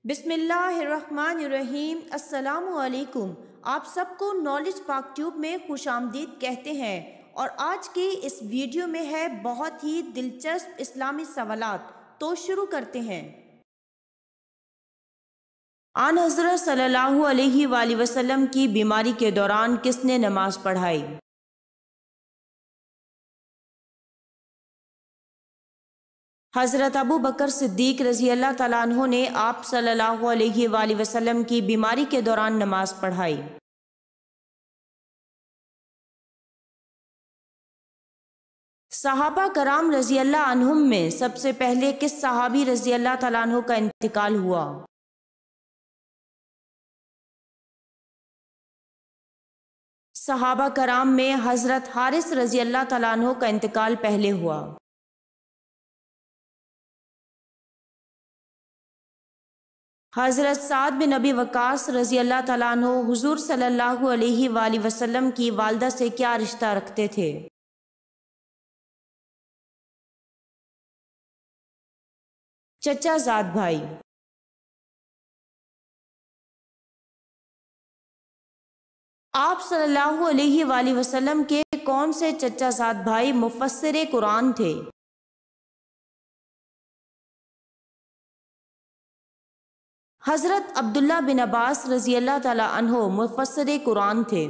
بسم اللہ الرحمن الرحیم۔ السلام علیکم۔ آپ سب کو نالج پاک ٹیوب میں خوش آمدید کہتے ہیں، اور آج کی اس ویڈیو میں ہے بہت ہی دلچسپ اسلامی سوالات۔ تو شروع کرتے ہیں۔ آن حضرت صلی اللہ علیہ وآلہ وسلم کی بیماری کے دوران کس نے نماز پڑھائی؟ حضرت ابو بکر صدیق رضی اللہ تعالیٰ عنہ نے آپ صلی اللہ علیہ وآلہ وسلم کی بیماری کے دوران نماز پڑھائی۔ صحابہ کرام رضی اللہ عنہم میں سب سے پہلے کس صحابی رضی اللہ تعالیٰ عنہ کا انتقال ہوا؟ صحابہ کرام میں حضرت حارث رضی اللہ تعالیٰ عنہ کا انتقال پہلے ہوا۔ حضرت سعد بن ابی وقاص رضی اللہ تعالیٰ عنہ حضور صلی اللہ علیہ وآلہ وسلم کی والدہ سے کیا رشتہ رکھتے تھے؟ چچا زاد بھائی۔ آپ صلی اللہ علیہ وآلہ وسلم کے کون سے چچا زاد بھائی مفسر قرآن تھے؟ حضرت عبداللہ بن عباس رضی اللہ تعالی عنہ مفسر قرآن تھے۔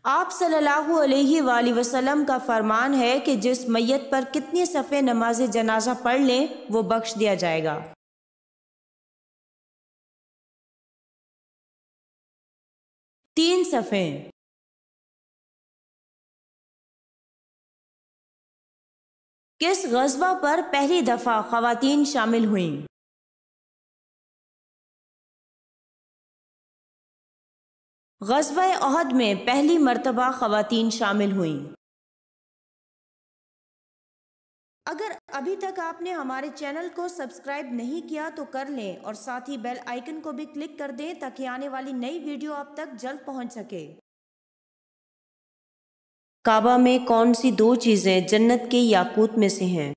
آپ صلی اللہ علیہ وآلہ وسلم کا فرمان ہے کہ جس میت پر کتنی صفحے نماز جنازہ پڑھ لیں وہ بخش دیا جائے گا؟ 3 صفحے۔ کس غزوہ پر پہلی دفعہ خواتین شامل ہوئیں؟ غزوہ احد میں پہلی مرتبہ خواتین شامل ہوئیں۔ اگر ابھی تک آپ نے ہمارے چینل کو سبسکرائب نہیں کیا تو کر لیں، اور ساتھ ہی بیل آئیکن کو بھی کلک کر دیں تاکہ آنے والی نئی ویڈیو آپ تک جلد پہنچ سکے۔ کعبہ میں کون سی 2 چیزیں جنت کے یاقوت میں سے ہیں؟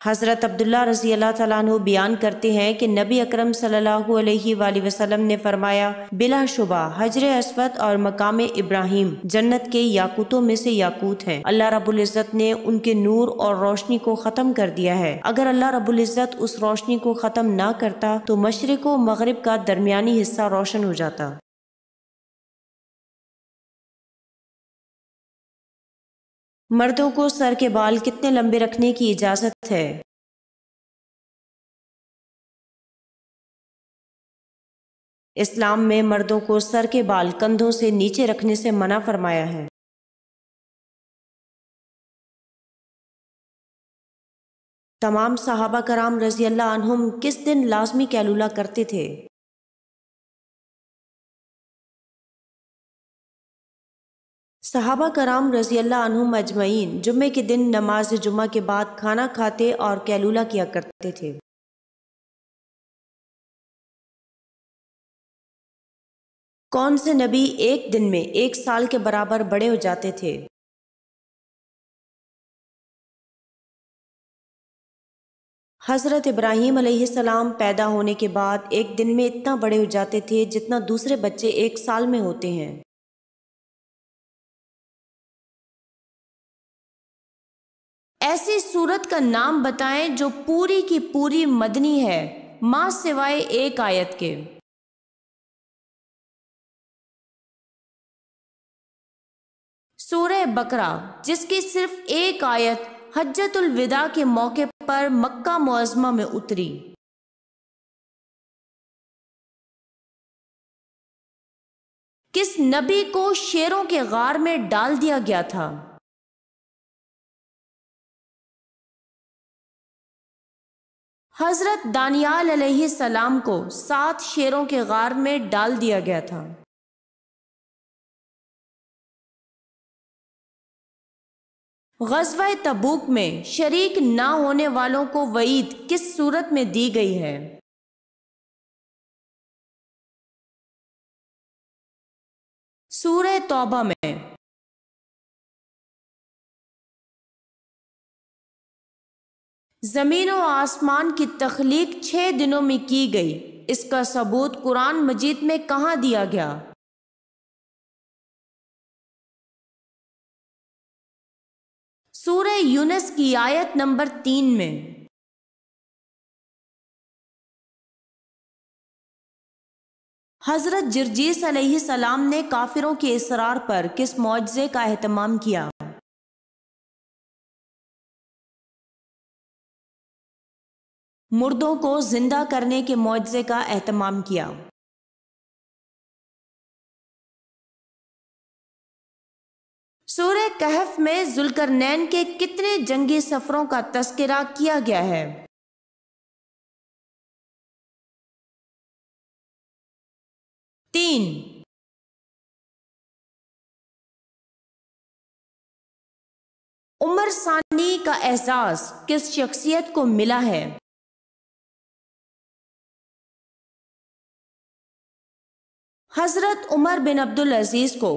حضرت عبداللہ رضی اللہ تعالیٰ عنہ بیان کرتے ہیں کہ نبی اکرم صلی اللہ علیہ وآلہ وسلم نے فرمایا، بلا شبہ حجر اسود اور مقام ابراہیم جنت کے یاقوتوں میں سے یاقوت ہیں۔ اللہ رب العزت نے ان کے نور اور روشنی کو ختم کر دیا ہے۔ اگر اللہ رب العزت اس روشنی کو ختم نہ کرتا تو مشرق و مغرب کا درمیانی حصہ روشن ہو جاتا۔ مردوں کو سر کے بال کتنے لمبے رکھنے کی اجازت ہے؟ اسلام میں مردوں کو سر کے بال کندھوں سے نیچے رکھنے سے منع فرمایا ہے۔ تمام صحابہ کرام رضی اللہ عنہم کس دن لازمی قیلولہ کرتے تھے؟ صحابہ کرام رضی اللہ عنہم اجمعین جمعے کے دن نماز جمعہ کے بعد کھانا کھاتے اور قیلولہ کیا کرتے تھے۔ کون سے نبی ایک دن میں 1 سال کے برابر بڑے ہو جاتے تھے؟ حضرت ابراہیم علیہ السلام پیدا ہونے کے بعد ایک دن میں اتنا بڑے ہو جاتے تھے جتنا دوسرے بچے 1 سال میں ہوتے ہیں۔ ایسی سورت کا نام بتائیں جو پوری کی پوری مدنی ہے ماں سوائے ایک آیت کے۔ سورہ بقرہ، جس کی صرف ایک آیت حجۃ الوداع کے موقع پر مکہ معظمہ میں اتری۔ کس نبی کو شیروں کے غار میں ڈال دیا گیا تھا؟ حضرت دانیال علیہ السلام کو 7 شیروں کے غار میں ڈال دیا گیا تھا۔ غزوہ تبوک میں شریک نہ ہونے والوں کو وعید کس صورت میں دی گئی ہے؟ سورہ توبہ میں۔ زمین و آسمان کی تخلیق 6 دنوں میں کی گئی، اس کا ثبوت قرآن مجید میں کہاں دیا گیا؟ سورہ یونس کی آیت نمبر 3 میں۔ حضرت جرجیس علیہ السلام نے کافروں کے اصرار پر کس معجزے کا اہتمام کیا؟ مردوں کو زندہ کرنے کے معجزے کا اہتمام کیا۔ سورہ کہف میں ذوالقرنین کے کتنے جنگی سفروں کا تذکرہ کیا گیا ہے؟ 3۔ عمر ثانی کا اعزاز کس شخصیت کو ملا ہے؟ حضرت عمر بن عبدالعزیز کو۔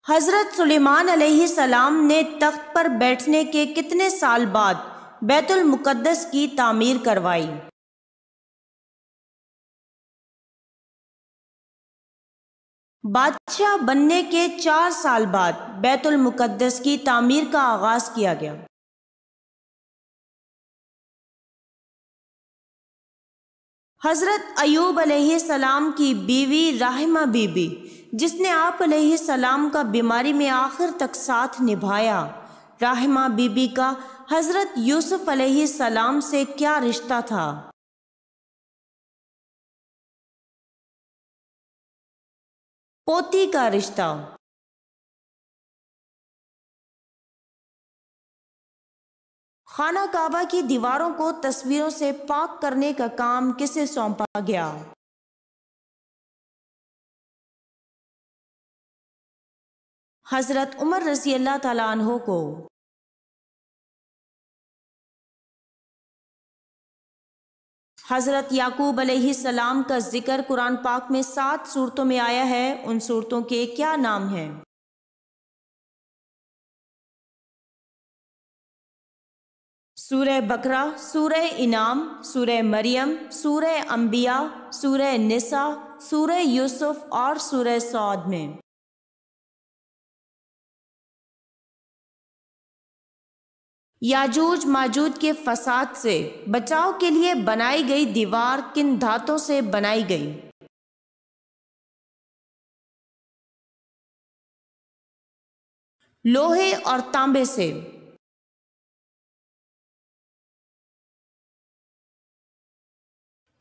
حضرت سلیمان علیہ السلام نے تخت پر بیٹھنے کے کتنے سال بعد بیت المقدس کی تعمیر کروائی؟ بادشاہ بننے کے 4 سال بعد بیت المقدس کی تعمیر کا آغاز کیا گیا۔ حضرت ایوب علیہ السلام کی بیوی راحمہ بی بی، جس نے آپ علیہ السلام کا بیماری میں آخر تک ساتھ نبھایا، راحمہ بی بی کا حضرت یوسف علیہ السلام سے کیا رشتہ تھا؟ پوتی کا رشتہ۔ خانہ کعبہ کی دیواروں کو تصویروں سے پاک کرنے کا کام کسے سونپا گیا؟ حضرت عمر رضی اللہ تعالیٰ عنہ کو۔ حضرت یعقوب علیہ السلام کا ذکر قرآن پاک میں 7 سورتوں میں آیا ہے، ان سورتوں کے کیا نام ہیں؟ سورہ بقرہ، سورہ انعام، سورہ مریم، سورہ انبیاء، سورہ نساء، سورہ یوسف اور سورہ صاد میں۔ یاجوج ماجوج کے فساد سے بچاؤ کے لیے بنائی گئی دیوار کن دھاتوں سے بنائی گئی؟ لوہے اور تانبے سے۔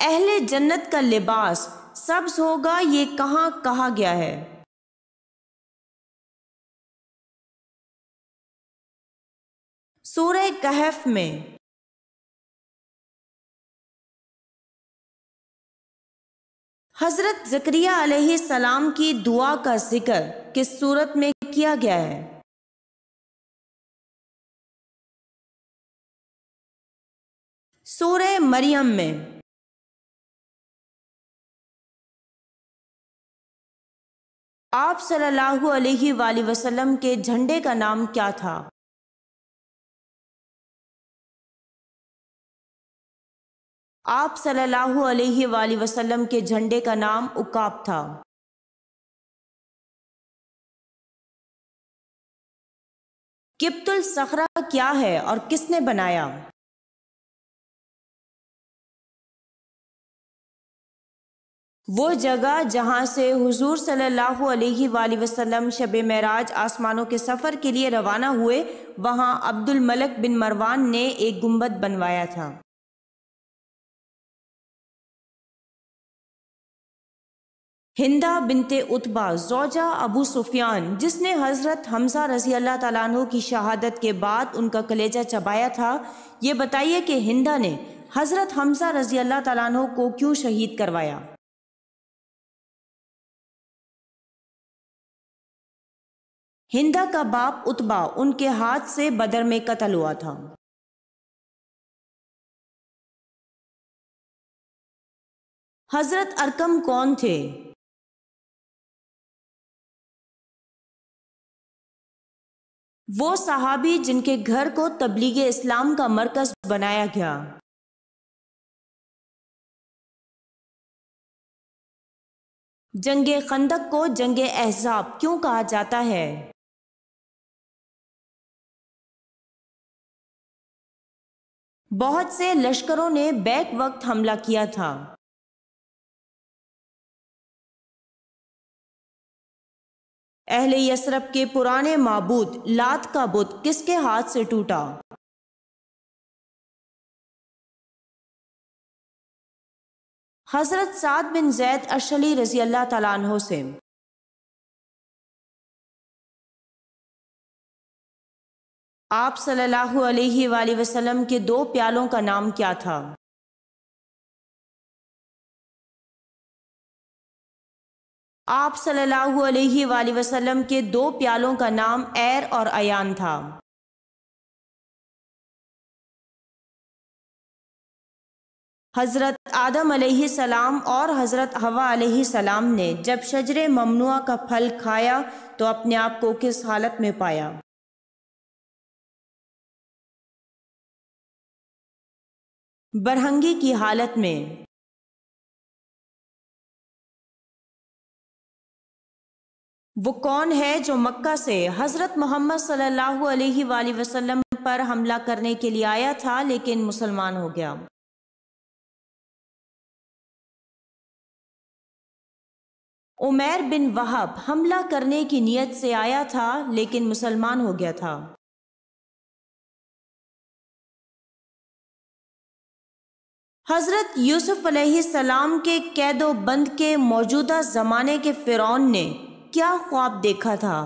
اہل جنت کا لباس سبز ہوگا، یہ کہاں کہا گیا ہے؟ سورہ کہف میں۔ حضرت زکریا علیہ السلام کی دعا کا ذکر کس صورت میں کیا گیا ہے؟ سورہ مریم میں۔ آپ صلی اللہ علیہ وآلہ وسلم کے جھنڈے کا نام کیا تھا؟ آپ صلی اللہ علیہ وآلہ وسلم کے جھنڈے کا نام عقاب تھا۔ قبط الصخرہ کیا ہے اور کس نے بنایا؟ وہ جگہ جہاں سے حضور صلی اللہ علیہ وآلہ وسلم شب معراج آسمانوں کے سفر کے لیے روانہ ہوئے، وہاں عبد الملک بن مروان نے ایک گنبد بنوایا تھا۔ ہندہ بنت عتبہ زوجہ ابو سفیان، جس نے حضرت حمزہ رضی اللہ تعالیٰ عنہ کی شہادت کے بعد ان کا کلیجہ چبایا تھا، یہ بتائیے کہ ہندہ نے حضرت حمزہ رضی اللہ تعالیٰ عنہ کو کیوں شہید کروایا؟ ہندہ کا باپ عتبہ ان کے ہاتھ سے بدر میں قتل ہوا تھا۔ حضرت ارقم کون تھے؟ وہ صحابی جن کے گھر کو تبلیغ اسلام کا مرکز بنایا گیا۔ جنگ خندق کو جنگ احزاب کیوں کہا جاتا ہے؟ بہت سے لشکروں نے بیک وقت حملہ کیا تھا۔ اہل یثرب کے پرانے معبود لات کا بت کس کے ہاتھ سے ٹوٹا؟ حضرت سعد بن زید اشعری رضی اللہ تعالیٰ عنہ سے۔ آپ صلی اللہ علیہ وآلہ وسلم کے 2 پیالوں کا نام کیا تھا؟ آپ صلی اللہ علیہ وآلہ وسلم کے 2 پیالوں کا نام عیر اور عیان تھا۔ حضرت آدم علیہ السلام اور حضرت حوا علیہ السلام نے جب شجر ممنوعہ کا پھل کھایا تو اپنے آپ کو کس حالت میں پایا؟ برہنگی کی حالت میں۔ وہ کون ہے جو مکہ سے حضرت محمد صلی اللہ علیہ وآلہ وسلم پر حملہ کرنے کے لیے آیا تھا لیکن مسلمان ہو گیا؟ عمیر بن وہب حملہ کرنے کی نیت سے آیا تھا لیکن مسلمان ہو گیا تھا۔ حضرت یوسف علیہ السلام کے قید و بند کے موجودہ زمانے کے فرعون نے کیا خواب دیکھا تھا؟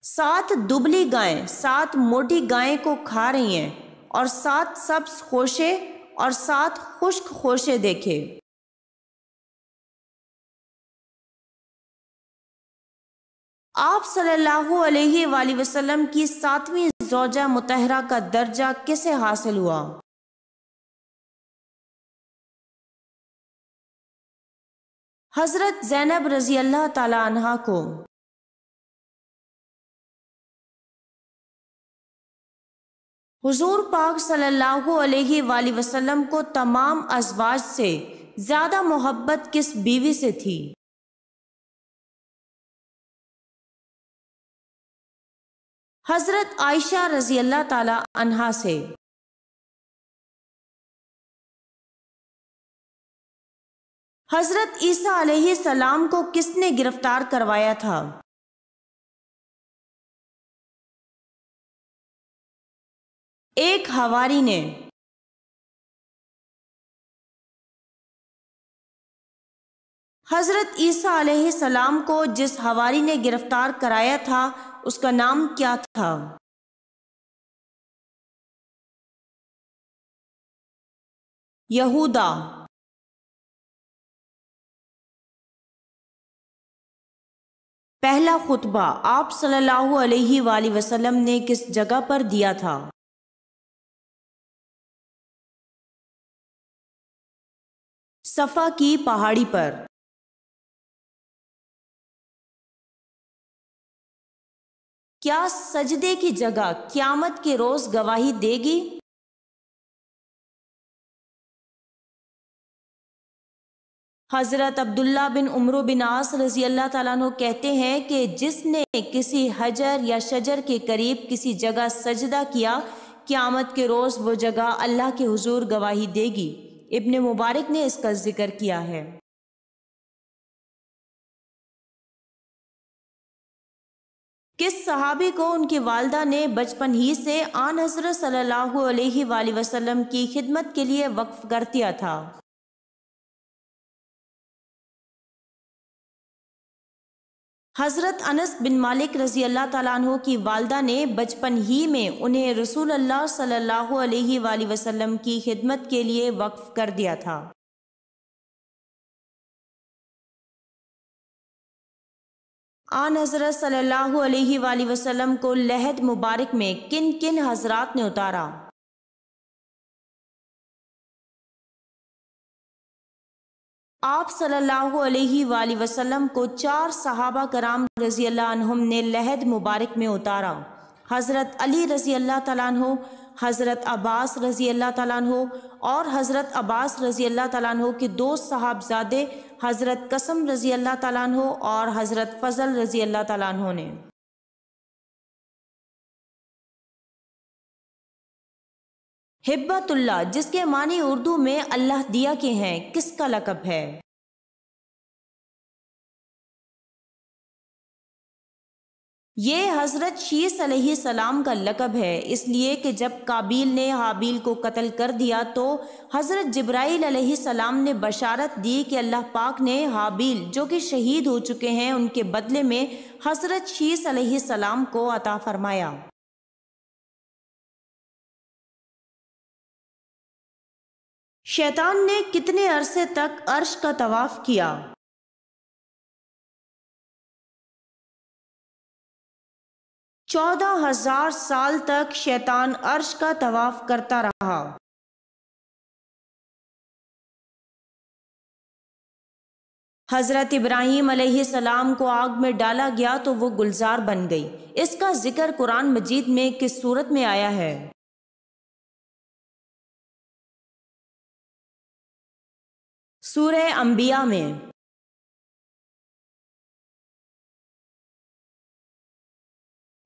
7 دبلی گائیں 7 موٹی گائیں کو کھا رہی ہیں اور 7 سبز خوشے اور 7 خشک خوشے دیکھے۔ آپ صلی اللہ علیہ وآلہ وسلم کی 7ویں زوجہ مطہرہ کا درجہ کسے حاصل ہوا؟ حضرت زینب رضی اللہ تعالی عنہا کو۔ حضور پاک صلی اللہ علیہ وآلہ وسلم کو تمام ازواج سے زیادہ محبت کس بیوی سے تھی؟ حضرت عائشہ رضی اللہ تعالی عنہا سے۔ حضرت عیسیٰ علیہ السلام کو کس نے گرفتار کروایا تھا؟ ایک حواری نے۔ حضرت عیسیٰ علیہ السلام کو جس حواری نے گرفتار کرایا تھا اس کا نام کیا تھا؟ یہودا۔ پہلا خطبہ آپ صلی اللہ علیہ وآلہ وسلم نے کس جگہ پر دیا تھا؟ صفا کی پہاڑی پر۔ کیا سجدے کی جگہ قیامت کے روز گواہی دے گی؟ حضرت عبداللہ بن عمرو بن عاص رضی اللہ تعالیٰ عنہ کہتے ہیں کہ جس نے کسی حجر یا شجر کے قریب کسی جگہ سجدہ کیا قیامت کے روز وہ جگہ اللہ کے حضور گواہی دے گی۔ ابن مبارک نے اس کا ذکر کیا ہے۔ کس صحابی کو ان کی والدہ نے بچپن ہی سے آن حضرت صلی اللہ علیہ وآلہ وسلم کی خدمت کے لیے وقف کر دیا تھا؟ حضرت انس بن مالک رضی اللہ تعالیٰ عنہ کی والدہ نے بچپن ہی میں انہیں رسول اللہ صلی اللہ علیہ وآلہ وسلم کی خدمت کے لیے وقف کر دیا تھا۔ آن حضرت صلی اللہ علیہ وآلہ وسلم کو لحد مبارک میں کن کن حضرات نے اتارا؟ آپ صلی اللہ علیہ وآلہ وسلم کو 4 صحابہ کرام رضی اللہ عنہم نے لحد مبارک میں اتارا۔ حضرت علی رضی اللہ تعالیٰ عنہ، حضرت عباس رضی اللہ تعالیٰ عنہ اور حضرت عباس رضی اللہ تعالیٰ عنہ کے 2 صاحبزادے حضرت قاسم رضی اللہ تعالیٰ عنہ اور حضرت فضل رضی اللہ تعالیٰ عنہ نے۔ ہبت اللہ، جس کے معنی اردو میں اللہ دیا کے ہیں، کس کا لقب ہے؟ یہ حضرت شیث علیہ السلام کا لقب ہے، اس لیے کہ جب قابیل نے حابیل کو قتل کر دیا تو حضرت جبرائیل علیہ السلام نے بشارت دی کہ اللہ پاک نے حابیل جو کہ شہید ہو چکے ہیں ان کے بدلے میں حضرت شیث علیہ السلام کو عطا فرمایا۔ شیطان نے کتنے عرصے تک عرش کا طواف کیا؟ 14,000 سال تک شیطان عرش کا طواف کرتا رہا۔ حضرت ابراہیم علیہ السلام کو آگ میں ڈالا گیا تو وہ گلزار بن گئی۔ اس کا ذکر قرآن مجید میں کس صورت میں آیا ہے؟ سورہ انبیاء میں۔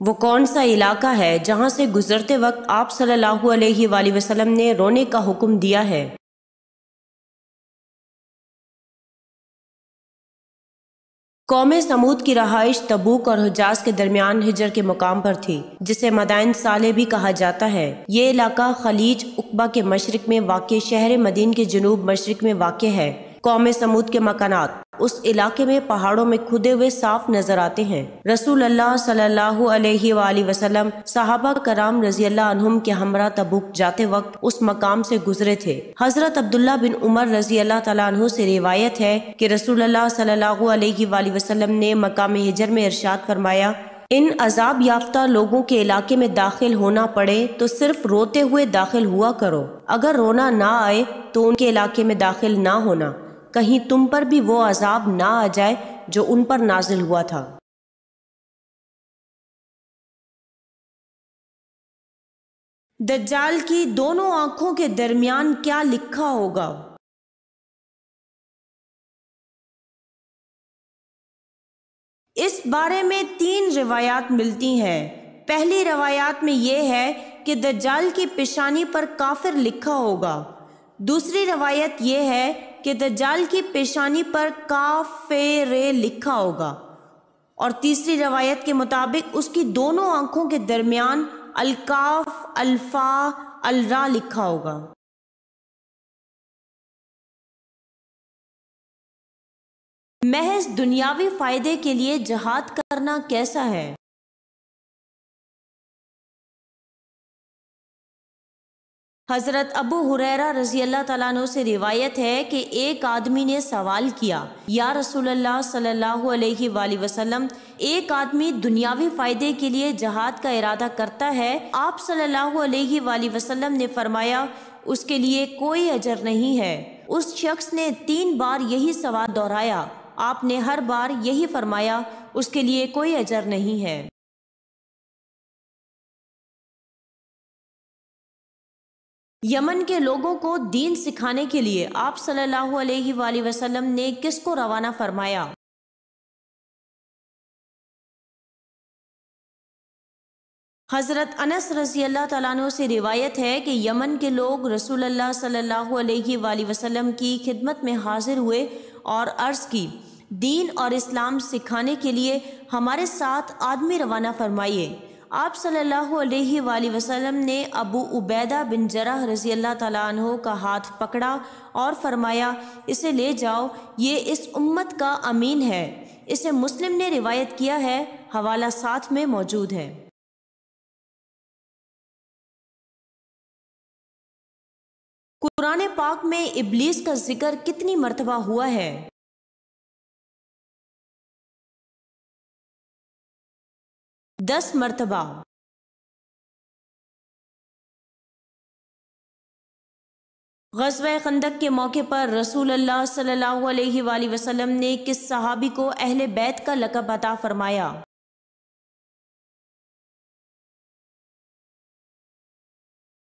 وہ کون سا علاقہ ہے جہاں سے گزرتے وقت آپ صلی اللہ علیہ وآلہ وسلم نے رونے کا حکم دیا ہے؟ قوم سمود کی رہائش تبوک اور حجاز کے درمیان ہجر کے مقام پر تھی، جسے مدائن صالح بھی کہا جاتا ہے۔ یہ علاقہ خلیج عقبہ کے مشرق میں واقع شہر مدین کے جنوب مشرق میں واقع ہے۔ قوم سمود کے مکانات اس علاقے میں پہاڑوں میں کھدے ہوئے صاف نظر آتے ہیں۔ رسول اللہ صلی اللہ علیہ وآلہ وسلم صحابہ کرام رضی اللہ عنہم کے ہمراہ تبوک جاتے وقت اس مقام سے گزرے تھے۔ حضرت عبداللہ بن عمر رضی اللہ تعالیٰ عنہ سے روایت ہے کہ رسول اللہ صلی اللہ علیہ وآلہ وسلم نے مقام ہجر میں ارشاد فرمایا، ان عذاب یافتہ لوگوں کے علاقے میں داخل ہونا پڑے تو صرف روتے ہوئے داخل ہوا کرو، اگر رونا نہ آئے تو ان کے علاقے میں داخل نہ ہونا، کہیں تم پر بھی وہ عذاب نہ آ جائے جو ان پر نازل ہوا تھا۔ دجال کی دونوں آنکھوں کے درمیان کیا لکھا ہوگا؟ اس بارے میں 3 روایات ملتی ہیں۔ پہلی روایات میں یہ ہے کہ دجال کی پیشانی پر کافر لکھا ہوگا۔ دوسری روایت یہ ہے کہ دجال کی پیشانی پر کافر لکھا ہوگا، اور تیسری روایت کے مطابق اس کی دونوں آنکھوں کے درمیان الکاف الفا الرا لکھا ہوگا۔ محض دنیاوی فائدے کے لیے جہاد کرنا کیسا ہے؟ حضرت ابو ہریرہ رضی اللہ تعالیٰ عنہ سے روایت ہے کہ ایک آدمی نے سوال کیا، یا رسول اللہ صلی اللہ علیہ وآلہ وسلم، ایک آدمی دنیاوی فائدے کے لیے جہاد کا ارادہ کرتا ہے، آپ صلی اللہ علیہ وآلہ وسلم نے فرمایا اس کے لیے کوئی اجر نہیں ہے۔ اس شخص نے 3 بار یہی سوال دہرایا، آپ نے ہر بار یہی فرمایا اس کے لیے کوئی اجر نہیں ہے۔ یمن کے لوگوں کو دین سکھانے کے لیے آپ صلی اللہ علیہ وآلہ وسلم نے کس کو روانہ فرمایا؟ حضرت انس رضی اللہ تعالیٰ عنہ سے روایت ہے کہ یمن کے لوگ رسول اللہ صلی اللہ علیہ وآلہ وسلم کی خدمت میں حاضر ہوئے اور عرض کی، دین اور اسلام سکھانے کے لیے ہمارے ساتھ آدمی روانہ فرمائیے۔ آپ صلی اللہ علیہ وآلہ وسلم نے ابو عبیدہ بن جرح رضی اللہ تعالیٰ عنہ کا ہاتھ پکڑا اور فرمایا، اسے لے جاؤ، یہ اس امت کا امین ہے۔ اسے مسلم نے روایت کیا ہے، حوالہ ساتھ میں موجود ہے۔ قرآن پاک میں ابلیس کا ذکر کتنی مرتبہ ہوا ہے؟ 10 مرتبہ۔ غزوہ خندق کے موقع پر رسول اللہ صلی اللہ علیہ وآلہ وسلم نے کس صحابی کو اہل بیت کا لقب عطا فرمایا؟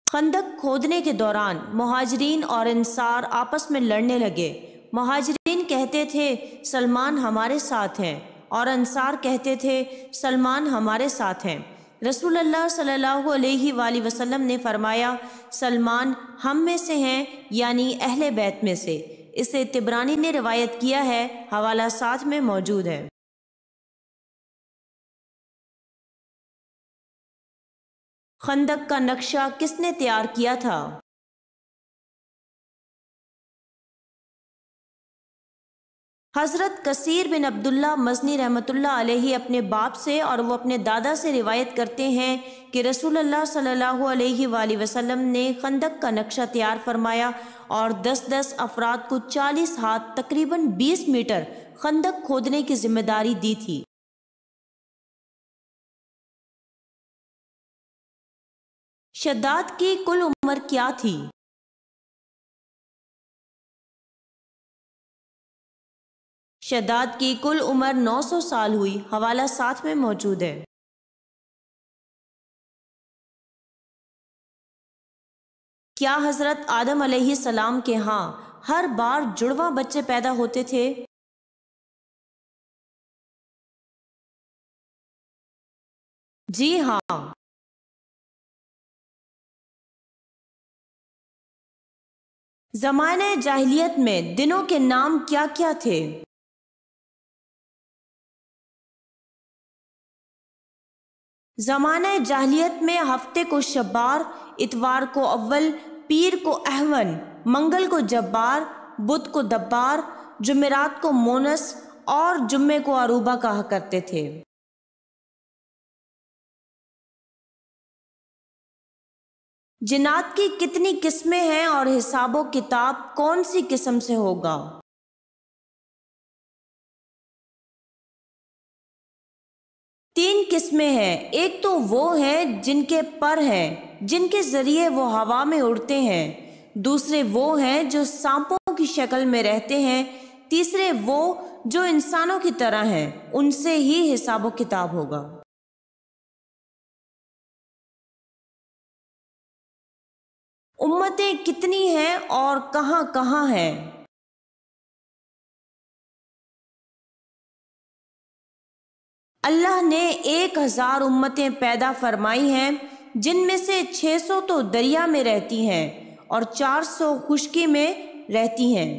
خندق کھودنے کے دوران مہاجرین اور انصار آپس میں لڑنے لگے۔ مہاجرین کہتے تھے سلمان ہمارے ساتھ ہیں، اور انصار کہتے تھے سلمان ہمارے ساتھ ہیں۔ رسول اللہ صلی اللہ علیہ وآلہ وسلم نے فرمایا سلمان ہم میں سے ہیں، یعنی اہل بیت میں سے۔ اسے طبرانی نے روایت کیا ہے، حوالہ ساتھ میں موجود ہے۔ خندق کا نقشہ کس نے تیار کیا تھا؟ حضرت کثیر بن عبداللہ مزنی رحمۃ اللہ علیہ اپنے باپ سے اور وہ اپنے دادا سے روایت کرتے ہیں کہ رسول اللہ صلی اللہ علیہ وآلہ وسلم نے خندق کا نقشہ تیار فرمایا اور 10 افراد کو 40 ہاتھ تقریباً 20 میٹر خندق کھودنے کی ذمہ داری دی تھی۔ شداد کی کل عمر کیا تھی؟ شداد کی کل عمر 900 سال ہوئی، حوالہ ساتھ میں موجود ہے۔ کیا حضرت آدم علیہ السلام کے ہاں ہر بار جڑواں بچے پیدا ہوتے تھے؟ جی ہاں۔ زمانہ جاہلیت میں دنوں کے نام کیا کیا تھے؟ زمانہ جاہلیت میں ہفتے کو شبار، اتوار کو اول، پیر کو احون، منگل کو جبار، بدھ کو دبار، جمعرات کو مونس اور جمعے کو عروبہ کہا کرتے تھے۔ جنات کی کتنی قسمیں ہیں اور حساب و کتاب کون سی قسم سے ہوگا؟ تین قسمیں ہیں۔ ایک تو وہ ہیں جن کے پر ہیں، جن کے ذریعے وہ ہوا میں اڑتے ہیں۔ دوسرے وہ ہیں جو سانپوں کی شکل میں رہتے ہیں۔ تیسرے وہ جو انسانوں کی طرح ہیں، ان سے ہی حساب و کتاب ہوگا۔ امتیں کتنی ہیں اور کہاں کہاں ہیں؟ اللہ نے 1000 امتیں پیدا فرمائی ہیں، جن میں سے 600 تو دریا میں رہتی ہیں اور 400 خشکی میں رہتی ہیں۔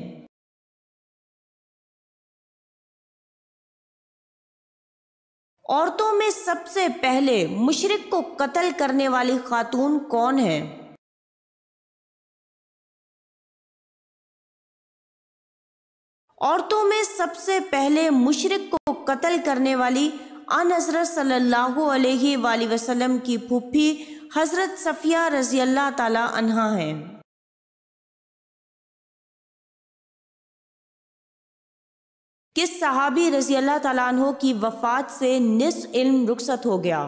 عورتوں میں سب سے پہلے مشرک کو قتل کرنے والی خاتون کون ہے؟ عورتوں میں سب سے پہلے مشرک کو قتل کرنے والی آن حضرت صلی اللہ علیہ وآلہ وسلم کی پھوپھی حضرت صفیہ رضی اللہ تعالی عنہا ہیں۔ کس صحابی رضی اللہ تعالیٰ عنہ کی وفات سے نصف علم رخصت ہو گیا؟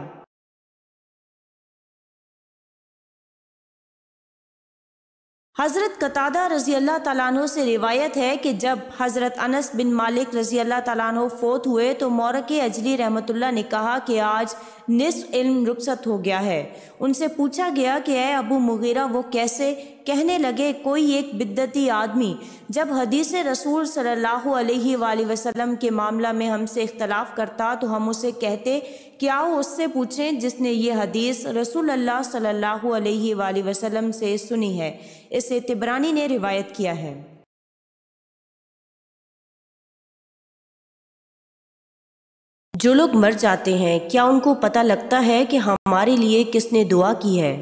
حضرت قتادہ رضی اللہ تعالیٰ عنہ سے روایت ہے کہ جب حضرت انس بن مالک رضی اللہ تعالیٰ عنہ فوت ہوئے تو مورک اجلی رحمۃ اللہ نے کہا کہ آج نصف علم رخصت ہو گیا ہے۔ ان سے پوچھا گیا کہ اے ابو مغیرہ وہ کیسے؟ کہنے لگے کوئی ایک بدعتی آدمی جب حدیث رسول صلی اللہ علیہ وآلہ وسلم کے معاملہ میں ہم سے اختلاف کرتا تو ہم اسے کہتے کہ آؤ اس سے پوچھیں جس نے یہ حدیث رسول اللہ صلی اللہ علیہ وآلہ وسلم سے سنی ہے۔ اسے طبرانی نے روایت کیا ہے۔ جو لوگ مر جاتے ہیں کیا ان کو پتہ لگتا ہے کہ ہمارے لیے کس نے دعا کی ہے؟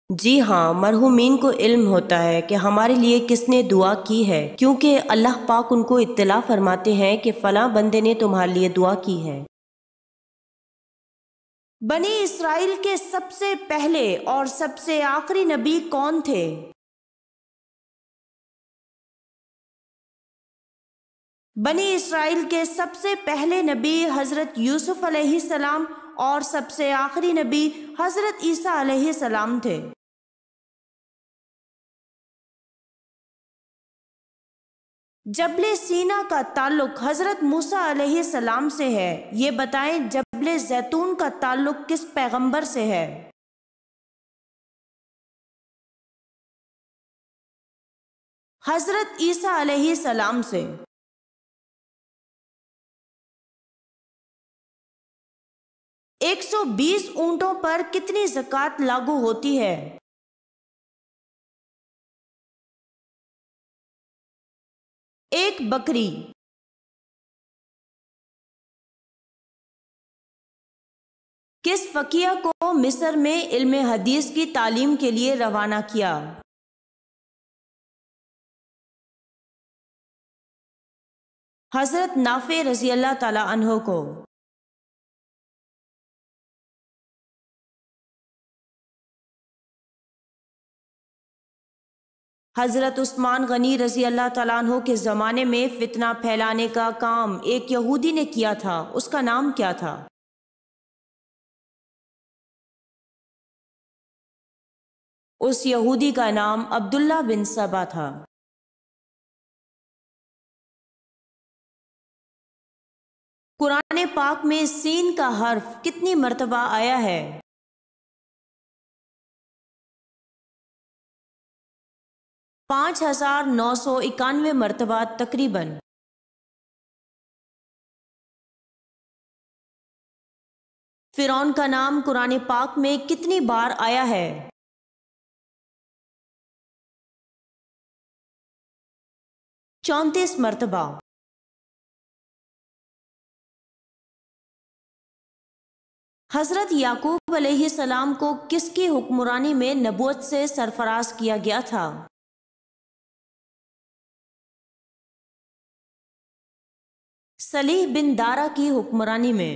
جی ہاں، مرحومین کو علم ہوتا ہے کہ ہمارے لیے کس نے دعا کی ہے، کیونکہ اللہ پاک ان کو اطلاع فرماتے ہیں کہ فلاں بندے نے تمہارے لیے دعا کی ہے۔ بنی اسرائیل کے سب سے پہلے اور سب سے آخری نبی کون تھے؟ بنی اسرائیل کے سب سے پہلے نبی حضرت یوسف علیہ السلام اور سب سے آخری نبی حضرت عیسیٰ علیہ السلام تھے۔ جبل سینا کا تعلق حضرت موسیٰ علیہ السلام سے ہے، یہ بتائیں جبل زیتون کا تعلق کس پیغمبر سے ہے؟ حضرت عیسیٰ علیہ السلام سے۔ 120 اونٹوں پر کتنی زکوٰۃ لاگو ہوتی ہے؟ ایک بکری۔ کس فقیہ کو مصر میں علم حدیث کی تعلیم کے لیے روانہ کیا؟ حضرت نافع رضی اللہ تعالی عنہ کو۔ حضرت عثمان غنی رضی اللہ تعالیٰ عنہ کے زمانے میں فتنہ پھیلانے کا کام ایک یہودی نے کیا تھا، اس کا نام کیا تھا؟ اس یہودی کا نام عبداللہ بن سبا تھا۔ قرآن پاک میں سین کا حرف کتنی مرتبہ آیا ہے؟ 5991 مرتبہ تقریباً۔ فرعون کا نام قرآن پاک میں کتنی بار آیا ہے؟ 34 مرتبہ۔ حضرت یعقوب علیہ السلام کو کس کی حکمرانی میں نبوت سے سرفراز کیا گیا تھا؟ صلیح بن دارا کی حکمرانی میں۔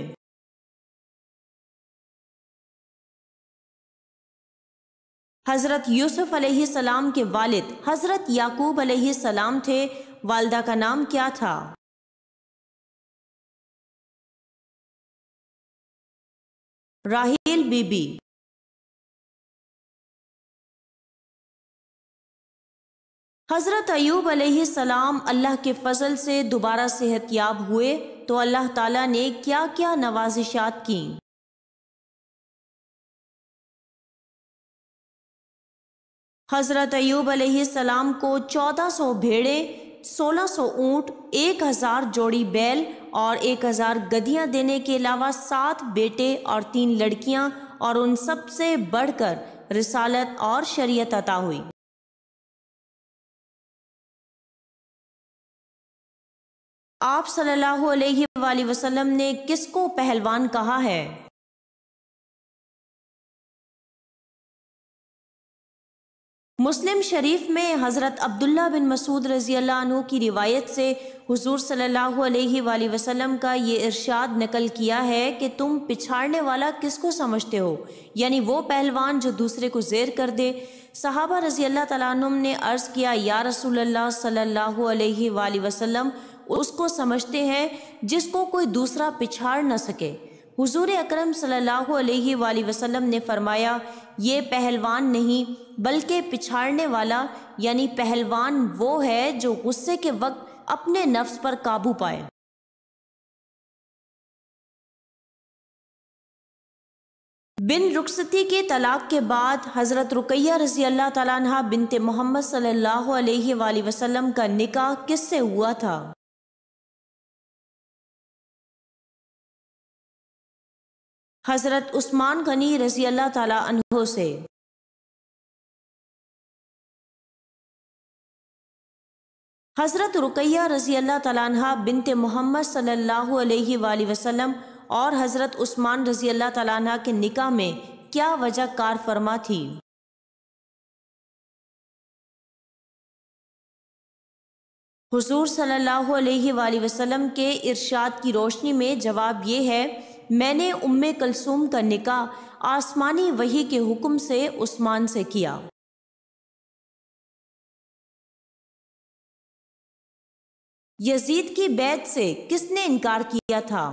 حضرت یوسف علیہ السلام کے والد حضرت یعقوب علیہ السلام تھے، والدہ کا نام کیا تھا؟ راحیل بی بی۔ حضرت ایوب علیہ السلام اللہ کے فضل سے دوبارہ صحت یاب ہوئے تو اللہ تعالیٰ نے کیا کیا نوازشات کیں؟ حضرت ایوب علیہ السلام کو 1400 بھیڑے، 1600 اونٹ، 1000 جوڑی بیل اور 1000 گدیاں دینے کے علاوہ 7 بیٹے اور 3 لڑکیاں اور ان سب سے بڑھ کر رسالت اور شریعت عطا ہوئی۔ آپ صلی اللہ علیہ وآلہ وسلم نے کس کو پہلوان کہا ہے؟ مسلم شریف میں حضرت عبداللہ بن مسعود رضی اللہ عنہ کی روایت سے حضور صلی اللہ علیہ وآلہ وسلم کا یہ ارشاد نقل کیا ہے کہ تم پچھاڑنے والا کس کو سمجھتے ہو؟ یعنی وہ پہلوان جو دوسرے کو زیر کر دے۔ صحابہ رضی اللہ تعالیٰ عنہم نے عرض کیا، یا رسول اللہ صلی اللہ علیہ وآلہ وسلم، اس کو سمجھتے ہیں جس کو کوئی دوسرا پچھاڑ نہ سکے۔ حضور اکرم صلی اللہ علیہ وآلہ وسلم نے فرمایا، یہ پہلوان نہیں بلکہ پچھاڑنے والا، یعنی پہلوان وہ ہے جو غصے کے وقت اپنے نفس پر قابو پائے۔ بن رخصتی کے طلاق کے بعد حضرت رقیہ رضی اللہ تعالیٰ عنہ بنت محمد صلی اللہ علیہ وآلہ وسلم کا نکاح کس سے ہوا تھا؟ حضرت عثمان غنی رضی اللہ تعالیٰ عنہ سے۔ حضرت رقیہ رضی اللہ تعالیٰ عنہ بنت محمد صلی اللہ علیہ وآلہ وسلم اور حضرت عثمان رضی اللہ تعالیٰ عنہ کے نکاح میں کیا وجہ کار فرما تھی؟ حضور صلی اللہ علیہ وآلہ وسلم کے ارشاد کی روشنی میں جواب یہ ہے، میں نے ام کلثوم کا نکاح آسمانی وحی کے حکم سے عثمان سے کیا۔ یزید کی بیعت سے کس نے انکار کیا تھا؟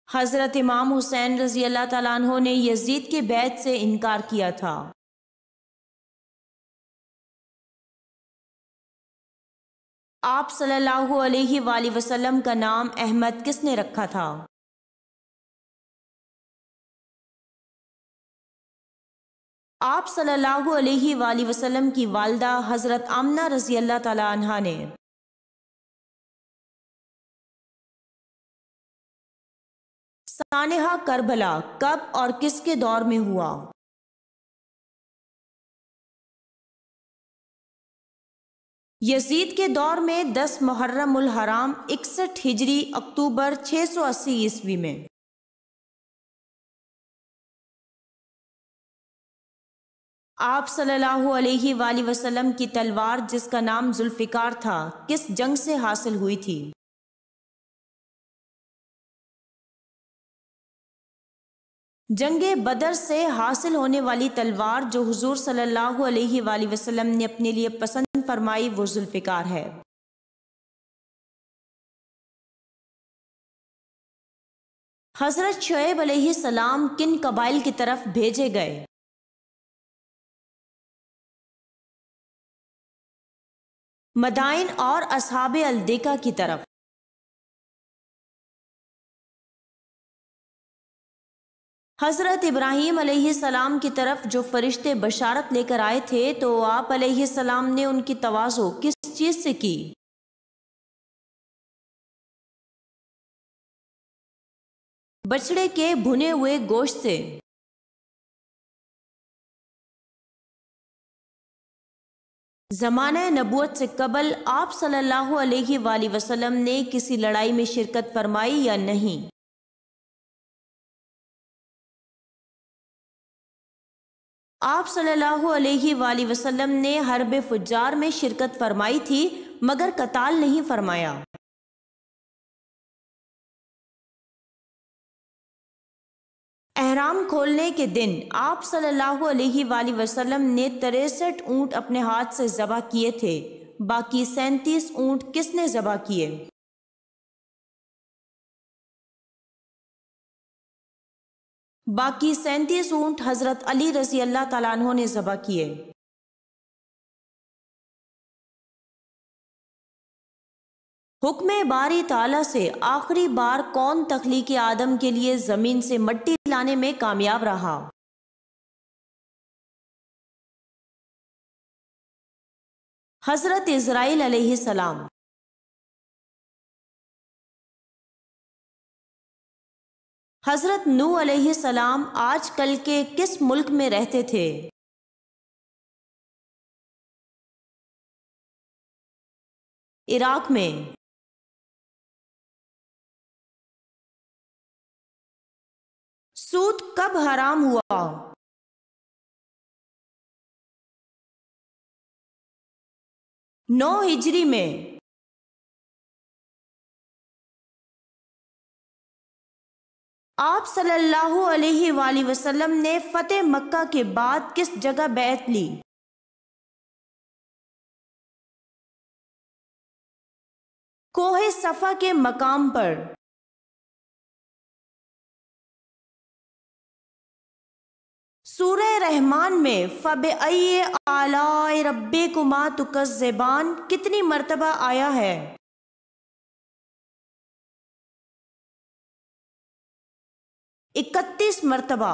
حضرت امام حسین رضی اللہ تعالیٰ عنہ نے یزید کی بیعت سے انکار کیا تھا۔ آپ صلی اللہ علیہ وآلہ وسلم کا نام احمد کس نے رکھا تھا؟ آپ صلی اللہ علیہ وآلہ وسلم کی والدہ حضرت آمنہ رضی اللہ تعالی عنہا نے سانحہ کربلا کب اور کس کے دور میں ہوا؟ یزید کے دور میں 10 محرم الحرام 61 ہجری اکتوبر 680 عیسوی میں۔ آپ صلی اللہ علیہ وآلہ وسلم کی تلوار جس کا نام ذوالفقار تھا کس جنگ سے حاصل ہوئی تھی؟ جنگ بدر سے حاصل ہونے والی تلوار جو حضور صلی اللہ علیہ وآلہ وسلم نے اپنے لیے پسند فرمائی وہ ذوالفقار ہے۔ حضرت شعیب علیہ السلام کن قبائل کی طرف بھیجے گئے؟ مدائن اور اصحاب الدیکہ کی طرف۔ حضرت ابراہیم علیہ السلام کی طرف جو فرشتے بشارت لے کر آئے تھے تو آپ علیہ السلام نے ان کی تواضع کس چیز سے کی؟ بچڑے کے بھنے ہوئے گوشت سے۔ زمانہ نبوت سے قبل آپ صلی اللہ علیہ وآلہ وسلم نے کسی لڑائی میں شرکت فرمائی یا نہیں؟ آپ صلی اللہ علیہ وآلہ وسلم نے حرب فجار میں شرکت فرمائی تھی مگر قتال نہیں فرمایا۔ احرام کھولنے کے دن آپ صلی اللہ علیہ وآلہ وسلم نے 63 اونٹ اپنے ہاتھ سے ذبح کیے تھے، باقی 37 اونٹ کس نے ذبح کیے؟ باقی 37 اونٹ حضرت علی رضی اللہ تعالیٰ عنہ نے ذبح کیے۔ حکم باری تعالیٰ سے آخری بار کون تخلیق آدم کے لیے زمین سے مٹی لانے میں کامیاب رہا؟ حضرت اسرائیل علیہ السلام۔ حضرت نوح علیہ السلام آج کل کے کس ملک میں رہتے تھے؟ عراق میں۔ سود کب حرام ہوا؟ 9 ہجری میں۔ آپ صلی اللہ علیہ وآلہ وسلم نے فتح مکہ کے بعد کس جگہ بیعت لی؟ کوہ صفا کے مقام پر۔ سورہ رحمان میں فَبِأَيِّ آلَاءِ رَبِّكُمَا تُكَذِّبَانِ کتنی مرتبہ آیا ہے؟ 31 مرتبہ۔